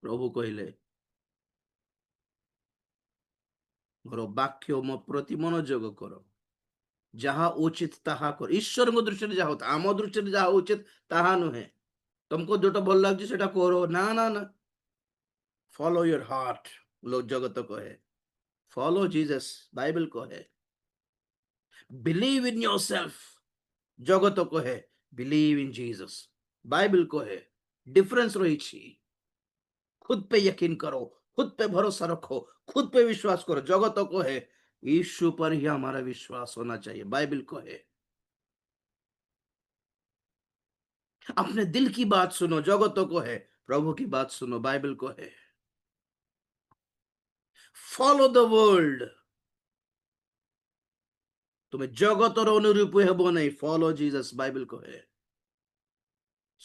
प्रभु कहले मोर वाक्य मो प्रति मनोयोग कर, जहा उचित ताहा कर। ईश्वर दृष्टि जहा आम दृष्टि जहा उचित ताहा नुहे। तुमको जोटा भल लगे सेटा करो, ना ना ना। फॉलो योर हार्ट, लोग जगत कहे। फॉलो जीसस, बाइबल कहे। बिलीव इन योर सेल्फ, जगत कहे बिलीव इन जीसस, बाइबल कहे। डिफरेंस रही छी। खुद पे यकीन करो, खुद पे भरोसा रखो, खुद पे विश्वास करो। जगत कहे यीशु पर ही हमारा विश्वास होना चाहिए, बाइबल कहे। अपने दिल की बात सुनो, जगत को है। प्रभु की बात सुनो, बाइबल को है। फॉलो द वर्ल्ड, तुम्हें जगतर अनुरूप हेब नहीं। फॉलो जीसस, बाइबल को है।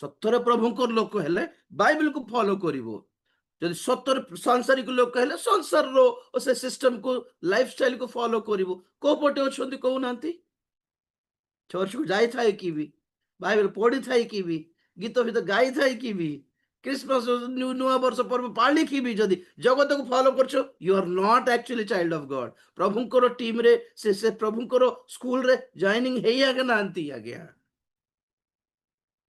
सत्तर प्रभुंकर लोक हेले बाइबल को फॉलो करिवो। जदि सत्तर सांसारिक लोक हेले संसार रो से सिस्टम को, लाइफस्टाइल को फॉलो करिवो। को पटे अछंती कहू नांती। चर्च को जाई थाए कि भी, बाइबल पढ़ी थाए कि भी, गीत गीत गाई थाए कि भी, क्रिसमस नुआ वर्ष पर्व पाली कि भी, जदि जगत को फॉलो करछो, you are not actually child of God. प्रभुंकर टीम रे से प्रभुंकर स्कूल रे जॉइनिंग हेई आगे नांती आगे।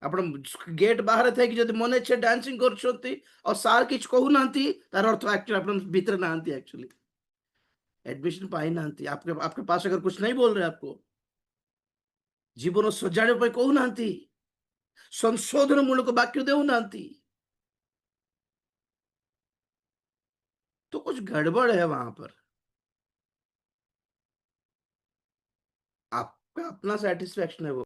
आपण गेट बाहर थे कि जदि मन इच्छा डांसिंग करछोती और सार किछ कहू नांती, तार अर्थ एक्चुअली आपण भीतर नांती। एक्चुअली एडमिशन पाई नांती। आपके आपके पास अगर कुछ नहीं बोल रहे आपको, जीवन सजाड़े पे कहू नांती, संशोधन मूलक वाक्य देऊ नांती, तो कुछ गड़बड़ है वहां पर। आपका अपना सेटिस्फेक्शन है वो।